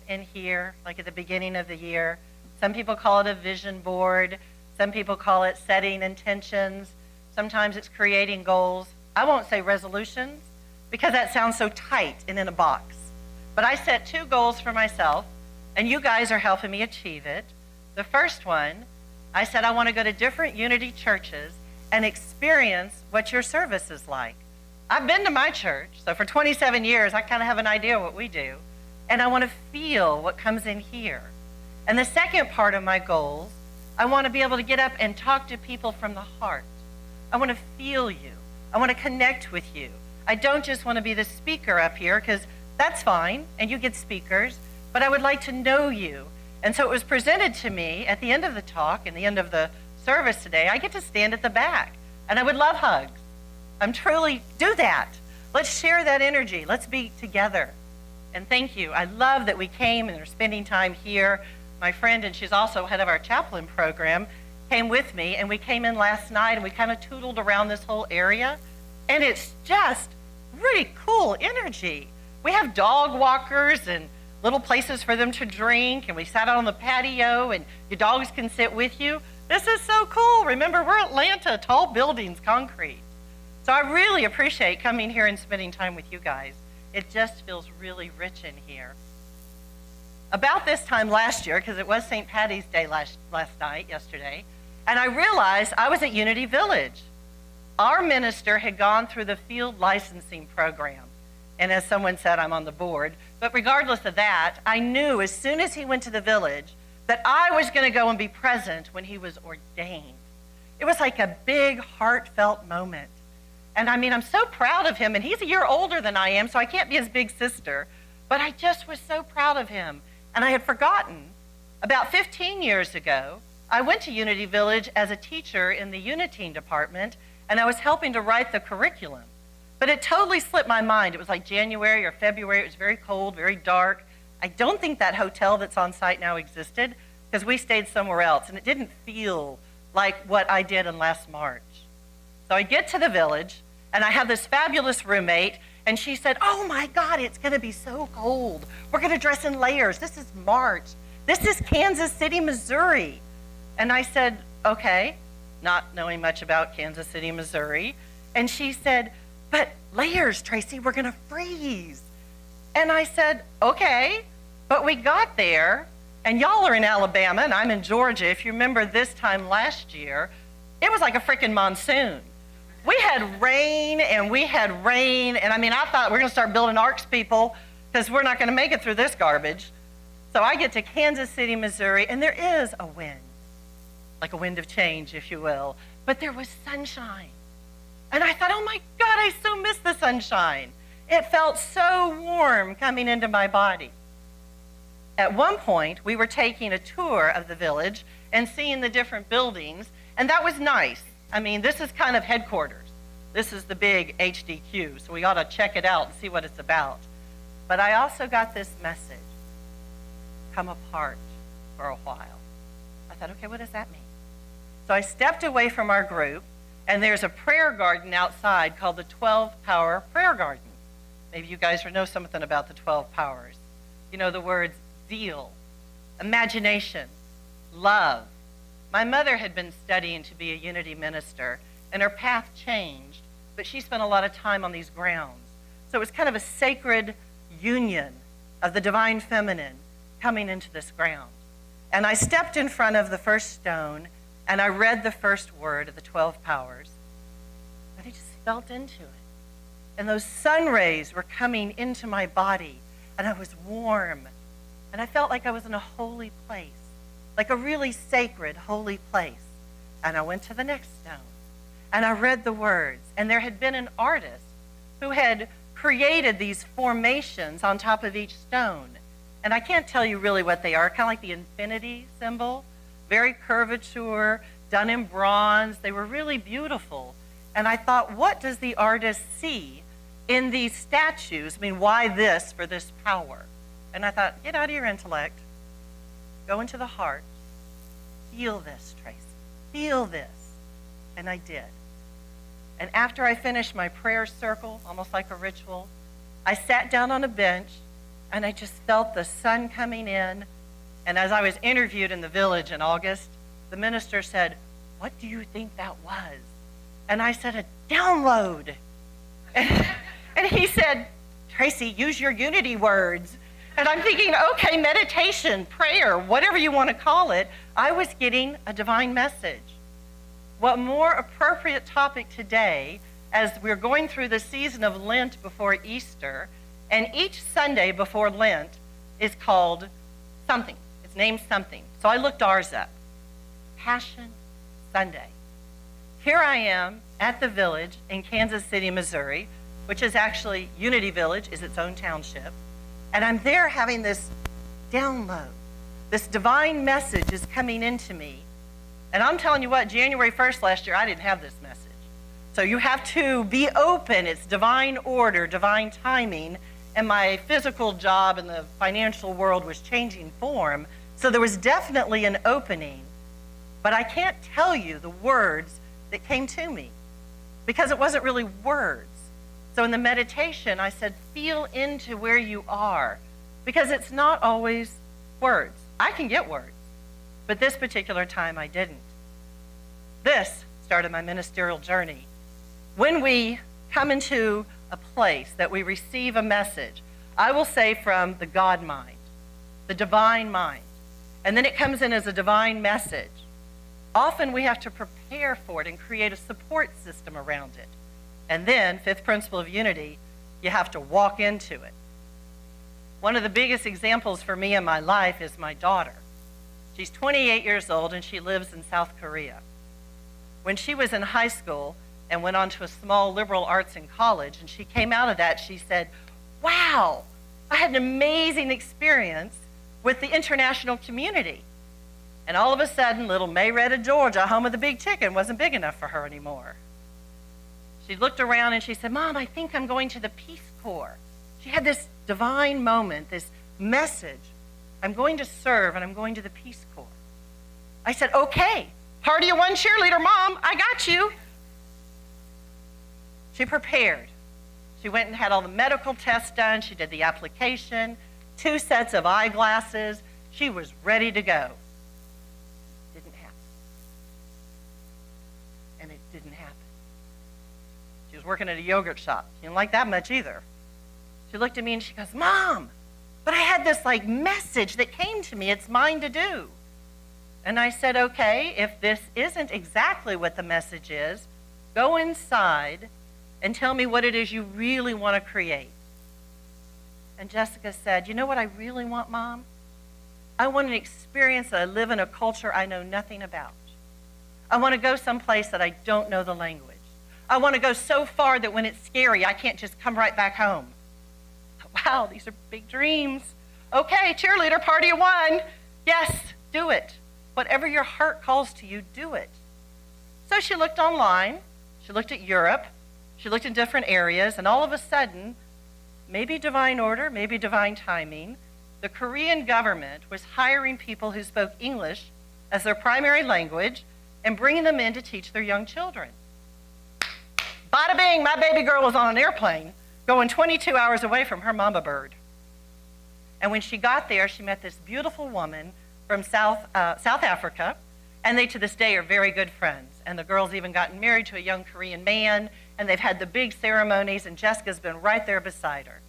in here, like at the beginning of the year. Some people call it a vision board. Some people call it setting intentions. Sometimes it's creating goals. I won't say resolutions because that sounds so tight and in a box. But I set 2 goals for myself, and you guys are helping me achieve it. The first one, I said I want to go to different Unity churches and experience what your service is like. I've been to my church, so for 27 years, I kind of have an idea what we do. And I want to feel what comes in here. And the second part of my goals, I want to be able to get up and talk to people from the heart. I want to feel you. I want to connect with you. I don't just want to be the speaker up here, because that's fine, and you get speakers, but I would like to know you. And so it was presented to me at the end of the talk and the end of the service today. I get to stand at the back, and I would love hugs. I'm truly, do that. Let's share that energy. Let's be together. And thank you. I love that we came and are spending time here. My friend, and she's also head of our chaplain program, came with me, and we came in last night, and we kind of tootled around this whole area, and it's just really cool energy. We have dog walkers and little places for them to drink, and we sat out on the patio, and your dogs can sit with you. This is so cool. Remember, we're Atlanta, tall buildings, concrete. So I really appreciate coming here and spending time with you guys. It just feels really rich in here. About this time last year, because it was St. Patty's Day yesterday, and I realized I was at Unity Village. Our minister had gone through the field licensing program. And as someone said, I'm on the board. But regardless of that, I knew as soon as he went to the village that I was going to go and be present when he was ordained. It was like a big, heartfelt moment. And I mean, I'm so proud of him. And he's a year older than I am, so I can't be his big sister. But I just was so proud of him. And I had forgotten, about 15 years ago, I went to Unity Village as a teacher in the Uniteen department, and I was helping to write the curriculum. But it totally slipped my mind. It was like January or February. It was very cold, very dark. I don't think that hotel that's on site now existed, because we stayed somewhere else, and it didn't feel like what I did in last March. So I get to the village, and I have this fabulous roommate, and she said, oh my God, it's gonna be so cold. We're gonna dress in layers. This is March. This is Kansas City, Missouri. And I said, okay, not knowing much about Kansas City, Missouri. And she said, but layers, Tracy, we're gonna freeze. And I said, okay, but we got there, and y'all are in Alabama, and I'm in Georgia. If you remember this time last year, it was like a freaking monsoon. We had rain, and I mean, I thought we're gonna start building arks, people, because we're not gonna make it through this garbage. So I get to Kansas City, Missouri, and there is a wind, like a wind of change, if you will, but there was sunshine. And I thought, oh my God, I so miss the sunshine. It felt so warm coming into my body. At one point, we were taking a tour of the village and seeing the different buildings, and that was nice. I mean, this is kind of headquarters. This is the big HDQ, so we ought to check it out and see what it's about. But I also got this message, come apart for a while. I thought, okay, what does that mean? So I stepped away from our group, and there's a prayer garden outside called the 12 Power Prayer Garden. Maybe you guys know something about the 12 powers. You know the words zeal, imagination, love. My mother had been studying to be a Unity minister, and her path changed, but she spent a lot of time on these grounds. So it was kind of a sacred union of the divine feminine coming into this ground. And I stepped in front of the first stone, and I read the first word of the 12 powers, and I just felt into it. And those sun rays were coming into my body, and I was warm, and I felt like I was in a holy place, like a really sacred, holy place. And I went to the next stone, and I read the words, and there had been an artist who had created these formations on top of each stone. And I can't tell you really what they are, kind of like the infinity symbol, very curvature, done in bronze. They were really beautiful. And I thought, what does the artist see in these statues? I mean, why this for this power? And I thought, get out of your intellect, go into the heart, feel this, Tracy, feel this. And I did. And after I finished my prayer circle, almost like a ritual, I sat down on a bench, And I just felt the sun coming in. And as I was interviewed in the village in August, the minister said, "What do you think that was?" And I said, "A download." And he said, "Tracy, use your unity words." And I'm thinking, okay, meditation, prayer, whatever you want to call it, I was getting a divine message. What more appropriate topic today as we're going through the season of Lent before Easter, and each Sunday before Lent is called something. It's named something. So I looked ours up. Passion Sunday. Here I am at the village in Kansas City, Missouri, which is actually Unity Village, is its own township. And I'm there having this download. This divine message is coming into me. And I'm telling you what, January 1st last year, I didn't have this message. So you have to be open. It's divine order, divine timing. And my physical job in the financial world was changing form. So there was definitely an opening. But I can't tell you the words that came to me because it wasn't really words. So in the meditation, I said, feel into where you are, because it's not always words. I can get words, but this particular time I didn't. This started my ministerial journey. When we come into a place that we receive a message, I will say from the God mind, the divine mind, and then it comes in as a divine message. Often we have to prepare for it and create a support system around it. And then, fifth principle of unity, you have to walk into it. One of the biggest examples for me in my life is my daughter. She's 28 years old and she lives in South Korea. When she was in high school and went on to a small liberal arts in college, and she came out of that, she said, "Wow, I had an amazing experience with the international community." And all of a sudden, little Mayretta, Georgia, home of the big chicken, wasn't big enough for her anymore. She looked around and she said, "Mom, I think I'm going to the Peace Corps." She had this divine moment, this message. I'm going to serve and I'm going to the Peace Corps. I said, "Okay, party of one cheerleader, Mom, I got you." She prepared. She went and had all the medical tests done. She did the application, 2 sets of eyeglasses. She was ready to go. Didn't happen. And it didn't happen. She was working at a yogurt shop. She didn't like that much either. She looked at me and she goes, "Mom, but I had this message that came to me. It's mine to do." And I said, "Okay, if this isn't exactly what the message is, go inside and tell me what it is you really want to create." And Jessica said, "You know what I really want, Mom? I want an experience that I live in a culture I know nothing about. I want to go someplace that I don't know the language. I want to go so far that when it's scary, I can't just come right back home." Wow, these are big dreams. Okay, cheerleader, party of one. Yes, do it. Whatever your heart calls to you, do it. So she looked online. She looked at Europe. She looked in different areas. And all of a sudden, maybe divine order, maybe divine timing, the Korean government was hiring people who spoke English as their primary language and bringing them in to teach their young children. Bada bing, my baby girl was on an airplane going 22 hours away from her mama bird. And when she got there, she met this beautiful woman from South Africa, and they to this day are very good friends. And the girl's even gotten married to a young Korean man, and they've had the big ceremonies, and Jessica's been right there beside her.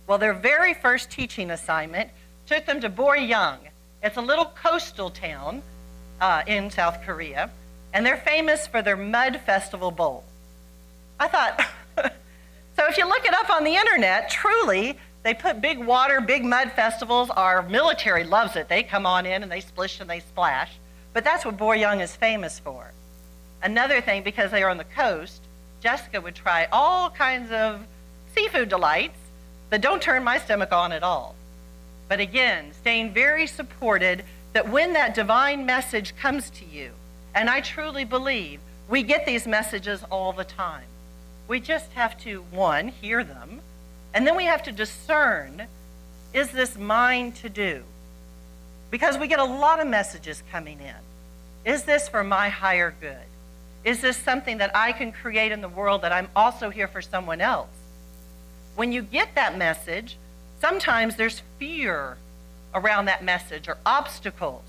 Well, their very first teaching assignment took them to Boryang. It's a little coastal town in South Korea, and they're famous for their mud festival bowl. I thought, so if you look it up on the internet, truly, they put big water, big mud festivals. Our military loves it. They come on in and they splish and they splash. But that's what Boryang is famous for. Another thing, because they are on the coast, Jessica would try all kinds of seafood delights that don't turn my stomach on at all. But again, staying very supported that when that divine message comes to you, and I truly believe we get these messages all the time. We just have to, one, hear them, and then we have to discern, is this mine to do? Because we get a lot of messages coming in. Is this for my higher good? Is this something that I can create in the world that I'm also here for someone else? When you get that message, Sometimes there's fear around that message or obstacles.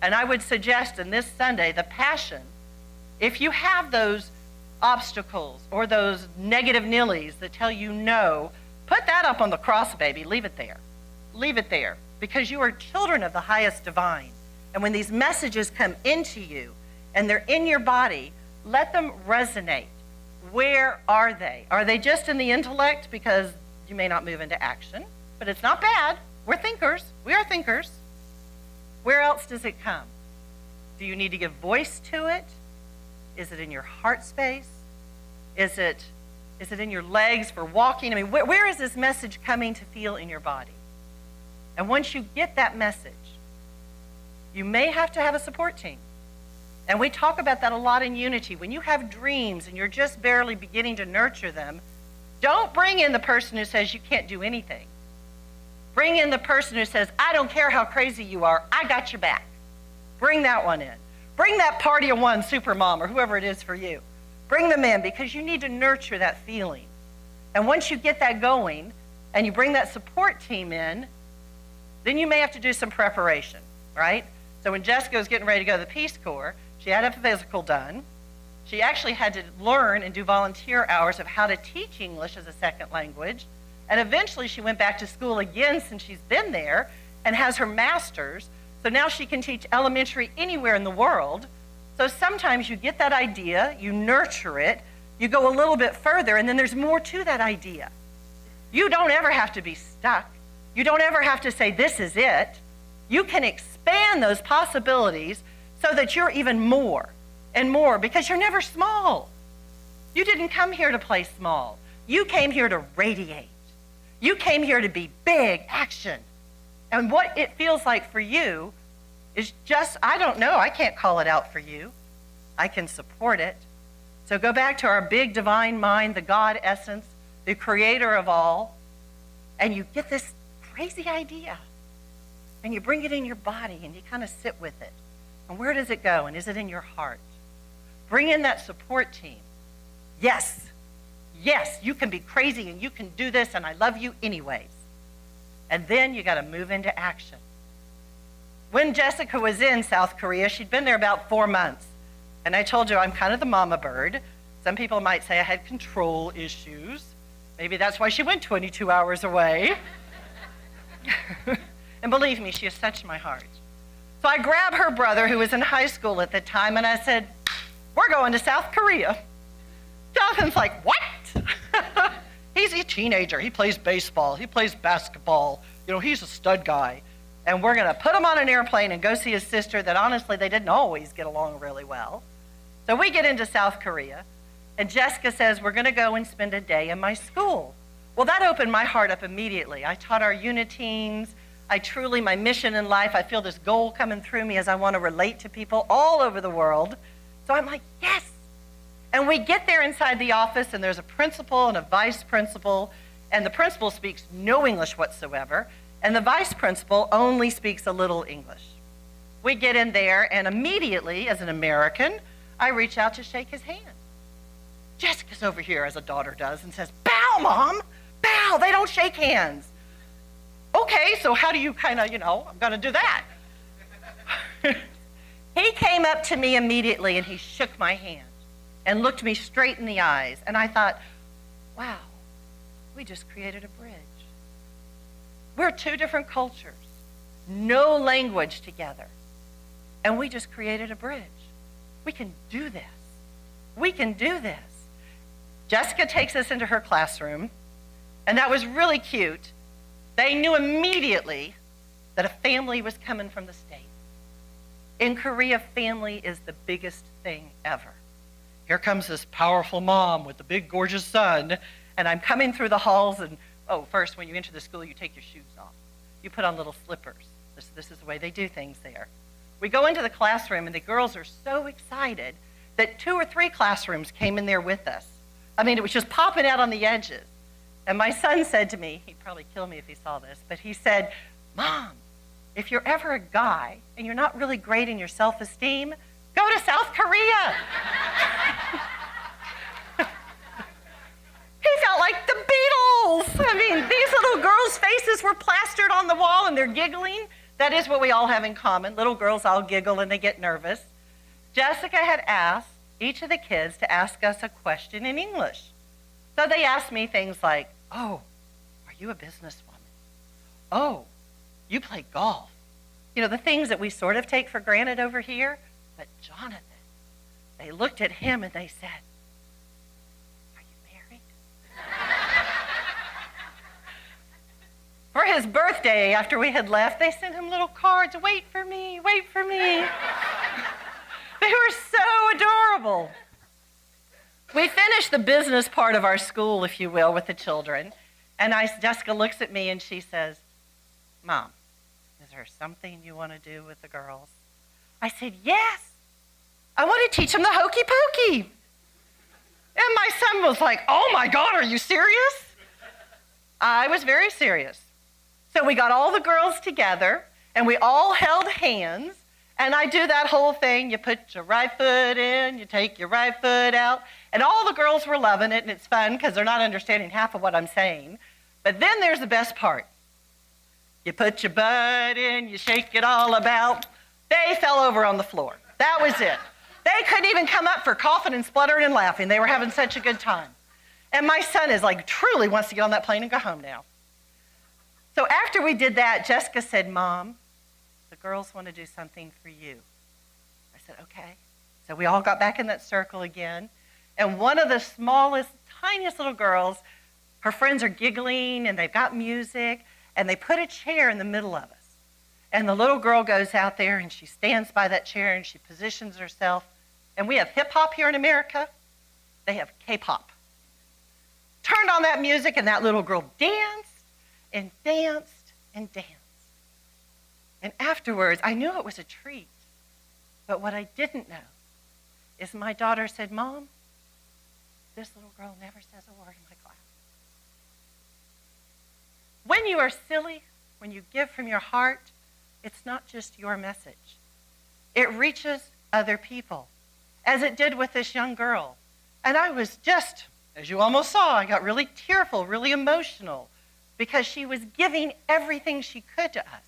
And I would suggest in this Sunday, the passion, if you have those obstacles or those negative nillies that tell you no, put that up on the cross, baby. Leave it there. Leave it there, because you are children of the highest divine. And when these messages come into you and they're in your body, let them resonate. Where are they? Are they just in the intellect because you may not move into action? But it's not bad. We're thinkers. We are thinkers. Where else does it come? Do you need to give voice to it? Is it in your heart space? Is it in your legs for walking? I mean, where is this message coming to feel in your body? And once you get that message, you may have to have a support team. And we talk about that a lot in Unity. When you have dreams and you're just barely beginning to nurture them, don't bring in the person who says you can't do anything. Bring in the person who says, I don't care how crazy you are, I got your back. Bring that one in. Bring that party of one super mom or whoever it is for you. Bring them in, because you need to nurture that feeling. And once you get that going and you bring that support team in, then you may have to do some preparation, right? So when Jessica was getting ready to go to the Peace Corps, she had a physical done. She actually had to learn and do volunteer hours of how to teach English as a second language. And eventually she went back to school again since she's been there and has her master's. So now she can teach elementary anywhere in the world. So sometimes you get that idea, you nurture it, you go a little bit further, and then there's more to that idea. You don't ever have to be stuck. You don't ever have to say, this is it. You can expand those possibilities so that you're even more and more, because you're never small. You didn't come here to play small. You came here to radiate. You came here to be big action. And what it feels like for you is just, I don't know, I can't call it out for you. I can support it. So go back to our big divine mind, the God essence, the creator of all, and you get this crazy idea. And you bring it in your body and you kind of sit with it. And where does it go? And is it in your heart? Bring in that support team. Yes, you can be crazy and you can do this, and I love you anyways. And then you got to move into action. When Jessica was in South Korea, she'd been there about 4 months. And I told you I'm kind of the mama bird. Some people might say I had control issues. Maybe that's why she went 22 hours away. And believe me, she has touched my heart. So I grabbed her brother, who was in high school at the time, and I said, we're going to South Korea. Jonathan's like, what? He's a teenager. He plays baseball. He plays basketball. You know, he's a stud guy. And we're going to put him on an airplane and go see his sister that honestly they didn't always get along really well. So we get into South Korea, and Jessica says, we're going to go and spend a day in my school. Well, that opened my heart up immediately. I taught our uniteens. My mission in life, I feel this goal coming through me as I want to relate to people all over the world. So I'm like, yes. And we get there inside the office, and there's a principal and a vice principal, and the principal speaks no English whatsoever, and the vice principal only speaks a little English. We get in there, and immediately, as an American, I reach out to shake his hand. Jessica's over here, as a daughter does, and says, bow, Mom, bow. They don't shake hands. Okay, so how do you kind of, I'm going to do that. He came up to me immediately, and he shook my hand and looked me straight in the eyes. And I thought, wow, we just created a bridge. We're two different cultures, no language together, and we just created a bridge. We can do this. We can do this. Jessica takes us into her classroom, and that was really cute. They knew immediately that a family was coming from the States. In Korea, family is the biggest thing ever. Here comes this powerful mom with the big, gorgeous son, and I'm coming through the halls, and first, when you enter the school, you take your shoes off. You put on little slippers. This is the way they do things there. We go into the classroom, and the girls are so excited that 2 or 3 classrooms came in there with us. I mean, it was just popping out on the edges. And my son said to me, he'd probably kill me if he saw this, but he said, Mom, if you're ever a guy and you're not really great in your self-esteem, go to South Korea. He felt like the goals. I mean, these little girls' faces were plastered on the wall and they're giggling. That is what we all have in common. Little girls all giggle and they get nervous. Jessica had asked each of the kids to ask us a question in English. So they asked me things like, oh, are you a businesswoman? Oh, you play golf. You know, the things that we sort of take for granted over here. But Jonathan, they looked at him and they said, are you married? For his birthday, after we had left, they sent him little cards, wait for me, wait for me. They were so adorable. We finished the business part of our school, if you will, with the children. And Jessica looks at me and she says, Mom, is there something you want to do with the girls? I said, yes. I want to teach them the hokey pokey. And my son was like, oh my God, are you serious? I was very serious. So we got all the girls together and we all held hands. And I do that whole thing. You put your right foot in, you take your right foot out. And all the girls were loving it, and it's fun because they're not understanding half of what I'm saying. But then there's the best part. You put your butt in, you shake it all about. They fell over on the floor. That was it. They couldn't even come up for coughing and spluttering and laughing. They were having such a good time. And my son is like, truly wants to get on that plane and go home now. So after we did that, Jessica said, Mom, the girls want to do something for you. I said, okay. So we all got back in that circle again. And one of the smallest, tiniest little girls, her friends are giggling and they've got music, and they put a chair in the middle of us. And the little girl goes out there and she stands by that chair and she positions herself. And we have hip hop here in America. They have K-pop. Turned on that music and that little girl danced and danced and danced. And afterwards, I knew it was a treat. But what I didn't know is my daughter said, Mom, this little girl never says a word in my class. When you are silly, when you give from your heart, it's not just your message. It reaches other people, as it did with this young girl. And I was just, as you almost saw, I got really tearful, really emotional, because she was giving everything she could to us.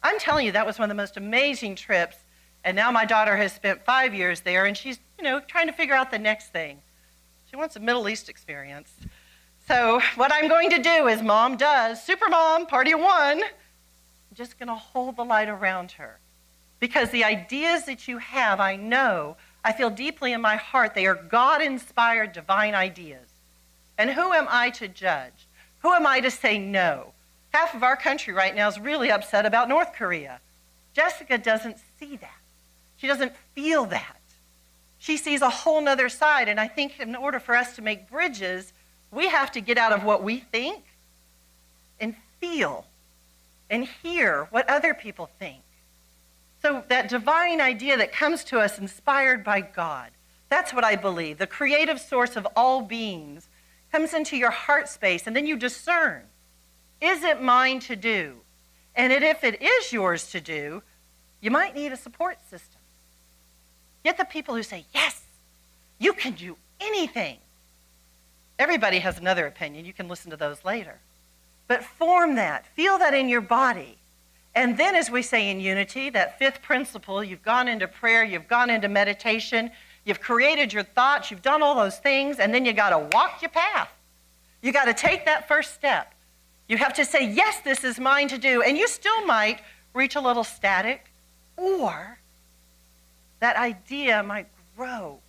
I'm telling you, that was one of the most amazing trips. And now my daughter has spent 5 years there, and she's, trying to figure out the next thing. She wants a Middle East experience. So what I'm going to do is Mom does, Super Mom, party of one. I'm just going to hold the light around her. Because the ideas that you have, I feel deeply in my heart, they are God-inspired divine ideas. And who am I to judge? Who am I to say no? Half of our country right now is really upset about North Korea. Jessica doesn't see that. She doesn't feel that. She sees a whole nother side, and I think in order for us to make bridges, we have to get out of what we think and feel and hear what other people think. So that divine idea that comes to us inspired by God, that's what I believe. The creative source of all beings comes into your heart space, and then you discern, is it mine to do? And if it is yours to do, you might need a support system. Get the people who say, yes, you can do anything. Everybody has another opinion. You can listen to those later. But form that. Feel that in your body. And then, as we say in unity, that fifth principle, you've gone into prayer, you've gone into meditation, you've created your thoughts, you've done all those things, and then you got to walk your path. You got to take that first step. You have to say, yes, this is mine to do. And you still might reach a little static, or that idea might grow.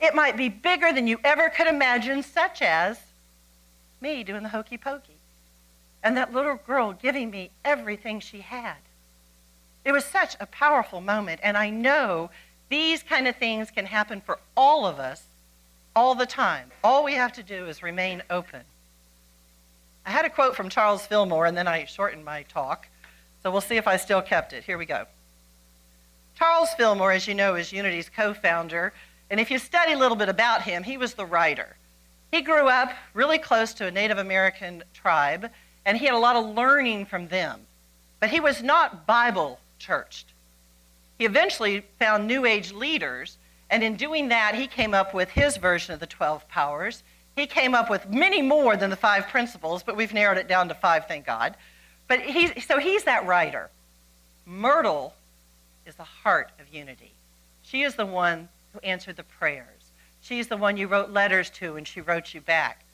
It might be bigger than you ever could imagine, such as me doing the hokey pokey and that little girl giving me everything she had. It was such a powerful moment, and I know these kind of things can happen for all of us all the time. All we have to do is remain open. I had a quote from Charles Fillmore, and then I shortened my talk, so we'll see if I still kept it. Here we go. Charles Fillmore, as you know, is Unity's co-founder, and if you study a little bit about him, he was the writer. He grew up really close to a Native American tribe, and he had a lot of learning from them. But he was not Bible churched. He eventually found New Age leaders, and in doing that, he came up with his version of the 12 powers. He came up with many more than the 5 principles, but we've narrowed it down to 5, thank God. But he's that writer. Myrtle is the heart of unity. She is the one who answered the prayers. She's the one you wrote letters to, and she wrote you back.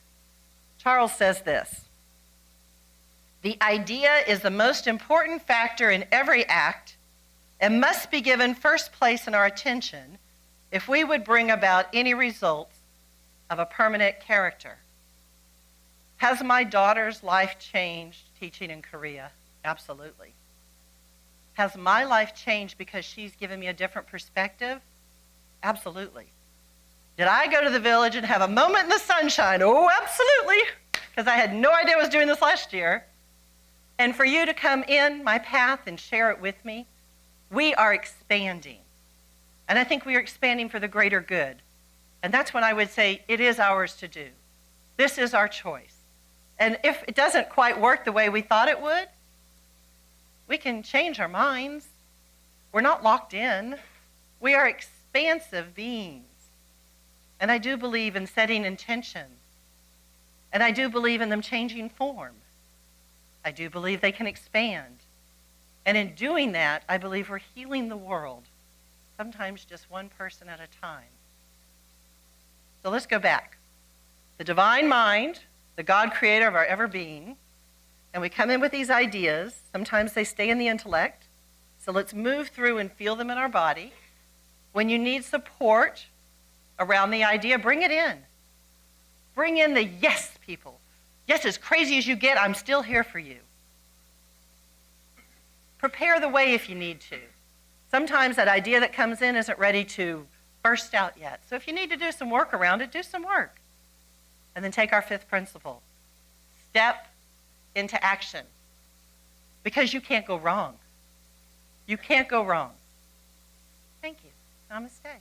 Charles says this: the idea is the most important factor in every act and must be given first place in our attention if we would bring about any results of a permanent character. Has my daughter's life changed teaching in Korea? Absolutely. Has my life changed because she's given me a different perspective? Absolutely. Did I go to the village and have a moment in the sunshine? Oh, absolutely, because I had no idea I was doing this last year. And for you to come in my path and share it with me, we are expanding. And I think we are expanding for the greater good. And that's when I would say it is ours to do. This is our choice. And if it doesn't quite work the way we thought it would, we can change our minds. We're not locked in. We are expansive beings. And I do believe in setting intentions. And I do believe in them changing form. I do believe they can expand. And in doing that, I believe we're healing the world, sometimes just one person at a time. So let's go back. The divine mind, the God creator of our ever being, and we come in with these ideas. Sometimes they stay in the intellect. So let's move through and feel them in our body. When you need support around the idea, bring it in. Bring in the yes people. Yes, as crazy as you get, I'm still here for you. Prepare the way if you need to. Sometimes that idea that comes in isn't ready to burst out yet. So if you need to do some work around it, do some work. And then take our 5th principle. Step into action. Because you can't go wrong. You can't go wrong. Thank you. Namaste.